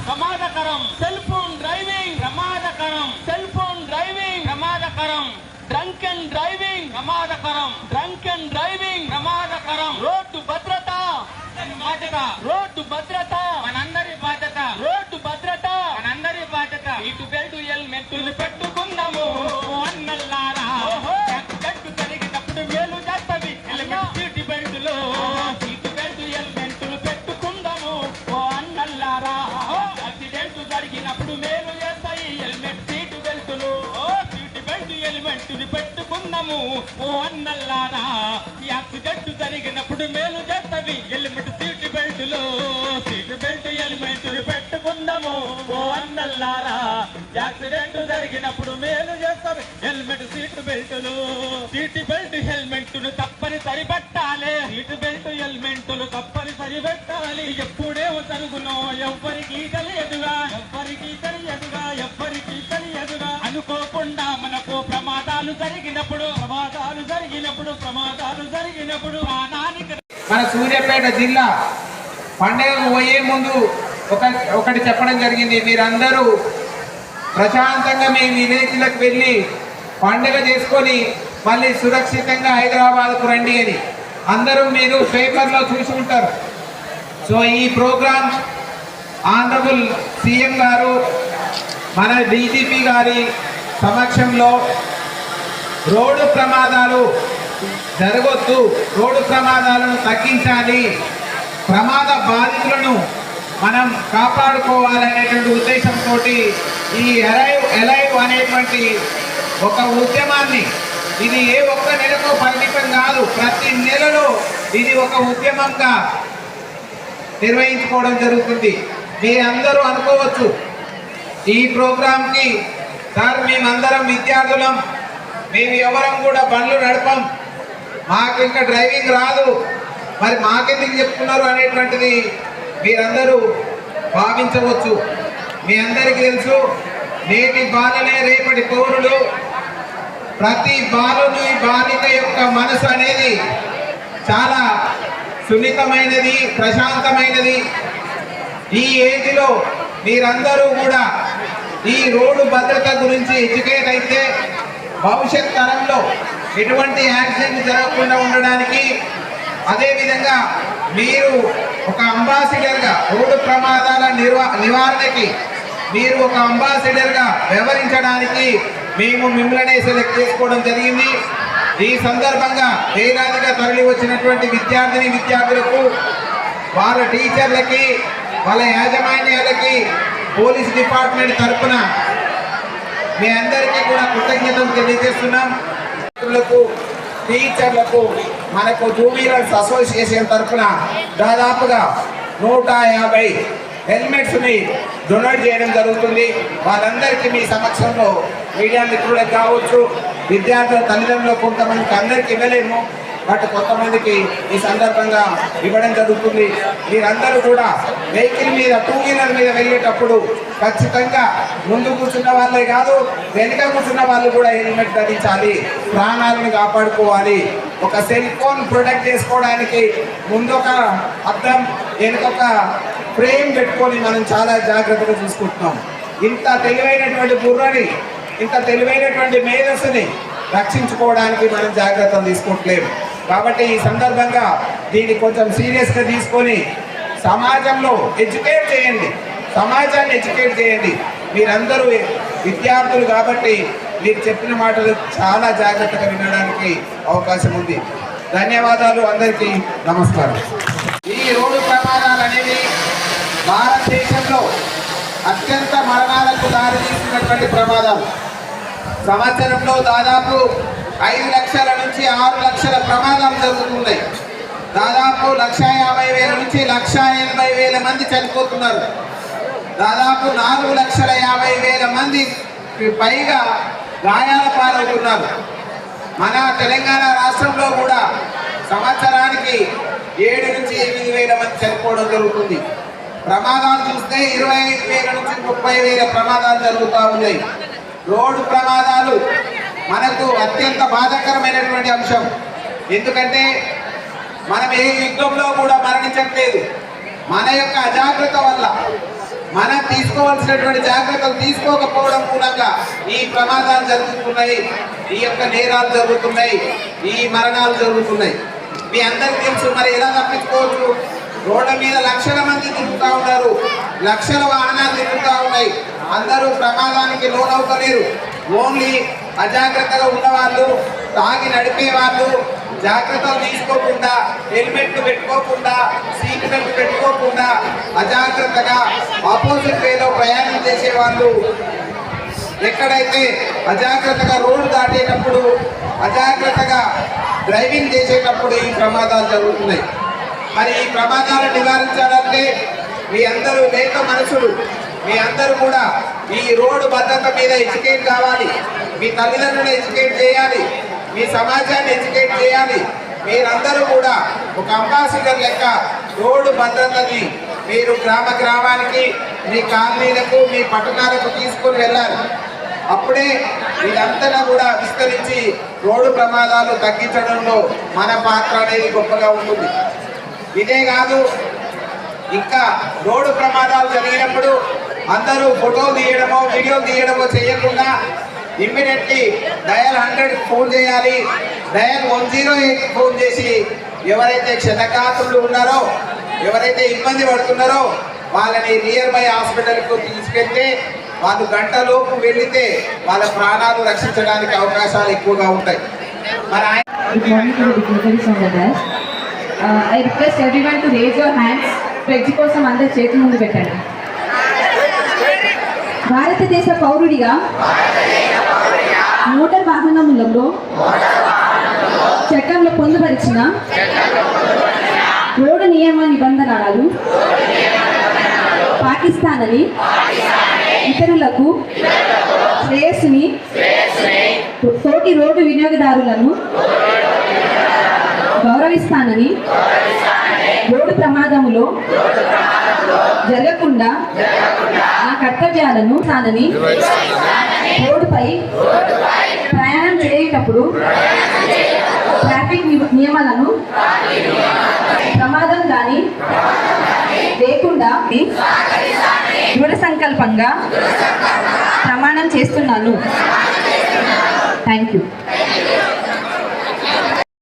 ప్రమాదకరం. Cell phone driving ప్రమాదకరం. Cell phone driving ప్రమాదకరం. డ్రంక్ అండ్ డ్రైవింగ్ ప్రమాదకరం. డ్రంక్ అండ్ డ్రైవింగ్ ప్రమాదకరం. రోడ్డు భద్రత బాధ్యత. రోడ్డు భద్రత మనందరి బాధ్యత. రోడ్డు భద్రత మనందరి బాధ్యత. సీటు బెల్ట్ హెల్మెట్లు పెట్టుకుందాము అన్నల్లారా. గట్టు జరిగినప్పుడు మేలు చేస్తవి హెల్మెట్ సీటు బెల్టులు. సీటు బెల్ట్ హెల్మెట్లు పెట్టుకుందాము ఓ అన్నల్లారా. యాక్సిడెంట్ జరిగినప్పుడు మేలు చేస్తాయి హెల్మెట్ సీటు బెల్టులు. సీటు బెల్ట్ హెల్మెట్లు పెట్టుకుందాము ఓ అన్నల్లారా. యాక్సిడెంట్ జరిగినప్పుడు మేలు చేస్తవి హెల్మెట్ సీటు బెల్టులు. సీటు బెల్ట్ హెల్మెట్లు పెట్టుకుందాము ఓ అన్నల్లారా. యాక్సిడెంట్ జరిగినప్పుడు మేలు చేస్తారు హెల్మెట్ సీటు బెల్టులు. సీటు బెల్ట్ హెల్మెట్లు తప్పనిసరి పెట్టాలి. సీటు బెల్ట్ హెల్మెట్లు తప్పనిసరి పెట్టాలి. ఎప్పుడేమో జరుగునో ఎవ్వరికి తెలియదుగా. ఎవ్వరికి తెలియదుగా. ఎవ్వరికి తెలియదుగా. అనుకోకుండా మనకు ప్రమాదాలు జరిగినప్పుడు ప్రాణానికి. మన సూర్యాపేట జిల్లా పండుగకు పోయే ముందు ఒకటి చెప్పడం జరిగింది. మీరందరూ ప్రశాంతంగా మీ విలేజ్లకు వెళ్ళి పండుగ చేసుకొని మళ్ళీ సురక్షితంగా హైదరాబాద్కు రండి అని అందరూ మీరు పేపర్లో చూసి ఉంటారు. సో ఈ ప్రోగ్రామ్ ఆనరబుల్ సీఎం గారు మన డీజీపీ గారి సమక్షంలో రోడ్డు ప్రమాదాలు జరగొద్దు, రోడ్డు ప్రమాదాలను తగ్గించాలి, ప్రమాద బాధితులను మనం కాపాడుకోవాలనేటువంటి ఉద్దేశంతో ఈ ఎలైవ్ అనేటువంటి ఒక ఉద్యమాన్ని, ఇది ఏ ఒక్క నెలకు పరిమితం కాదు, ప్రతి నెలలో ఇది ఒక ఉద్యమంగా నిర్వహించుకోవడం జరుగుతుంది. మీరందరూ అనుకోవచ్చు ఈ ప్రోగ్రాంకి సార్ మేమందరం విద్యార్థులం, మేము ఎవరం కూడా బండ్లు నడపం, మాకు ఇంకా డ్రైవింగ్ రాదు, మరి మాకెందుకు చెప్తున్నారు అనేటువంటిది మీరందరూ భావించవచ్చు. మీ అందరికీ తెలుసు, నేటి బాలలే రేపటి పౌరులు. ప్రతి బాలుని బాలిక యొక్క మనసు అనేది చాలా సున్నితమైనది, ప్రశాంతమైనది. ఈ ఏజ్లో మీరందరూ కూడా ఈ రోడ్డు భద్రత గురించి ఎడ్యుకేట్ అయితే భవిష్యత్ తరంలో ఎటువంటి యాక్సిడెంట్ జరగకుండా ఉండడానికి, అదేవిధంగా మీరు ఒక అంబాసిడర్గా రోడ్డు ప్రమాదాల నివారణకి మీరు ఒక అంబాసిడర్గా వ్యవహరించడానికి మేము మిమ్మల్ని సెలెక్ట్ చేసుకోవడం జరిగింది. ఈ సందర్భంగా వేలాదిగా తరలి వచ్చినటువంటి విద్యార్థులకు, వాళ్ళ టీచర్లకి, వాళ్ళ యాజమాన్యాలకి పోలీస్ డిపార్ట్మెంట్ తరఫున మీ అందరికీ కూడా కృతజ్ఞతలు తెలియజేస్తున్నాం. టీచర్లకు మనకు టూ వీలర్స్ అసోసియేషన్ తరఫున దాదాపుగా 150 హెల్మెట్స్ని డొనేట్ చేయడం జరుగుతుంది. వాళ్ళందరికీ మీ సమక్షంలో మీడియా మిత్రులకు కావచ్చు, విద్యార్థుల తల్లిదండ్రులకు కొంతమందికి అందరికీ ఇవ్వలేము, బట్ కొంతమందికి ఈ సందర్భంగా ఇవ్వడం జరుగుతుంది. మీరందరూ కూడా వెహికల్ మీద, టూ వీలర్ మీద వెళ్ళేటప్పుడు ఖచ్చితంగా ముందు కూర్చున్న వాళ్ళే కాదు, వెనుక కూర్చున్న వాళ్ళు కూడా హెల్మెట్ ధరించాలి, ప్రాణాలను కాపాడుకోవాలి. ఒక సెల్ ఫోన్ ప్రొటెక్ట్ చేసుకోవడానికి ముందొక అద్దం, వెనుకొక ఫ్రేమ్ పెట్టుకొని మనం చాలా జాగ్రత్తగా చూసుకుంటున్నాం. ఇంత తెలివైనటువంటి బుర్రని, ఇంత తెలివైనటువంటి మేధస్సుని రక్షించుకోవడానికి మనం జాగ్రత్తలు తీసుకోవట్లేము. కాబట్టి ఈ సందర్భంగా దీన్ని కొంచెం సీరియస్గా తీసుకొని సమాజంలో ఎడ్యుకేట్ చేయండి, సమాజాన్ని ఎడ్యుకేట్ చేయండి. మీరందరూ విద్యార్థులు కాబట్టి మీరు చెప్పిన మాటలు చాలా జాగ్రత్తగా వినడానికి అవకాశం ఉంది. ధన్యవాదాలు, అందరికీ నమస్కారం. ఈ రోడ్డు ప్రమాదాలు అనేవి భారతదేశంలో అత్యంత మరణాలకు దారితీసినటువంటి ప్రమాదాలు. సంవత్సరంలో దాదాపు 5 లక్షల నుంచి 6 లక్షల ప్రమాదాలు జరుగుతున్నాయి. దాదాపు 150,000 నుంచి 180,000 మంది చనిపోతున్నారు. దాదాపు 4,50,000 మంది పైగా గాయాల పాలవుతున్నారు. మన తెలంగాణ రాష్ట్రంలో కూడా సంవత్సరానికి 7 నుంచి 8,000 మంది చనిపోవడం జరుగుతుంది. ప్రమాదాలు చూస్తే 25,000 నుంచి 30,000 ప్రమాదాలు జరుగుతూ ఉన్నాయి. రోడ్డు ప్రమాదాలు మనకు అత్యంత బాధాకరమైనటువంటి అంశం. ఎందుకంటే మనం ఏ యుద్ధంలో కూడా మరణించట్లేదు, మన యొక్క అజాగ్రత్త వల్ల, మనం తీసుకోవాల్సినటువంటి జాగ్రత్తలు తీసుకోకపోవడం మూలంగా ఈ ప్రమాదాలు జరుగుతున్నాయి, ఈ యొక్క నేరాలు జరుగుతున్నాయి, ఈ మరణాలు జరుగుతున్నాయి. మీ అందరికీ తెలుసు. మరి ఎలా తప్పించుకోవచ్చు? రోడ్ల మీద లక్షల మంది తిరుగుతూ ఉన్నారు, లక్షల వాహనాలు తిరుగుతూ ఉన్నాయి. అందరూ ప్రమాదానికి లోనవుతలేరు. ఓన్లీ అజాగ్రత్తగా ఉన్నవాళ్ళు, తాగి నడిపే వాళ్ళు, జాగ్రత్తలు తీసుకోకుండా, హెల్మెట్లు పెట్టుకోకుండా, సీట్ బెల్ట్ పెట్టుకోకుండా అజాగ్రత్తగా ఆపోజిట్ వేలో ప్రయాణం చేసే వాళ్ళు, ఎక్కడైతే అజాగ్రత్తగా రోడ్డు దాటేటప్పుడు, అజాగ్రత్తగా డ్రైవింగ్ చేసేటప్పుడు ఈ ప్రమాదాలు జరుగుతున్నాయి. మరి ఈ ప్రమాదాలను నివారించాలంటే మీ అందరూ లేక మనసులు, మీ అందరూ కూడా ఈ రోడ్డు భద్రత మీద ఎడ్యుకేట్ కావాలి. మీ తల్లిదండ్రులను ఎడ్యుకేట్ చేయాలి, మీ సమాజాన్ని ఎడ్యుకేట్ చేయాలి. మీరందరూ కూడా ఒక అంబాసిడర్ లెక్క రోడ్డు భద్రతని మీరు గ్రామానికి, మీ కాలనీలకు, మీ పట్టణాలకు తీసుకొని వెళ్ళాలి. అప్పుడే ఇదంతా కూడా విస్తరించి రోడ్డు ప్రమాదాలు తగ్గించడంలో మన పాత్ర అనేది గొప్పగా ఉంటుంది. ఇదే కాదు, ఇంకా రోడ్డు ప్రమాదాలు జరిగినప్పుడు అందరూ ఫోటోలు తీయడమో, వీడియోలు తీయడమో చేయకుండా ఇమ్మీడియట్లీ డయల్ 100 ఫోన్ చేయాలి. డయల్ 108 ఫోన్ చేసి ఎవరైతే క్షతగాత్రులు ఉన్నారో, ఎవరైతే ఇబ్బంది పడుతున్నారో వాళ్ళని నియర్ బై హాస్పిటల్కు తీసుకెళ్తే వాళ్ళు గంటలోపు వెళితే వాళ్ళ ప్రాణాలు రక్షించడానికి అవకాశాలు ఎక్కువగా ఉంటాయి. మరి Good morning to the dignitaries on the desk. I request everyone to raise your hands. Pledge కోసం అందరి చేతి ముందు పెట్టండి. భారతదేశ పౌరుడిగా మోటార్ వాహనములలో చట్టంలో పొందుపరిచిన రోడ్డు నియమ నిబంధనలు పాకిస్తానని ఇతరులకు శ్రేయస్సుని తోటి రోడ్డు వినియోగదారులను గౌరవిస్తానని రోడ్డు ప్రమాదములో జరగకుండా నా కర్తవ్యాలను తానని రోడ్డుపై ప్రయాణం చేసేటప్పుడు ట్రాఫిక్ నియమాలను ప్రమాదం కానీ లేకుండా దృఢ సంకల్పంగా ప్రమాణం చేస్తున్నాను. Thank you.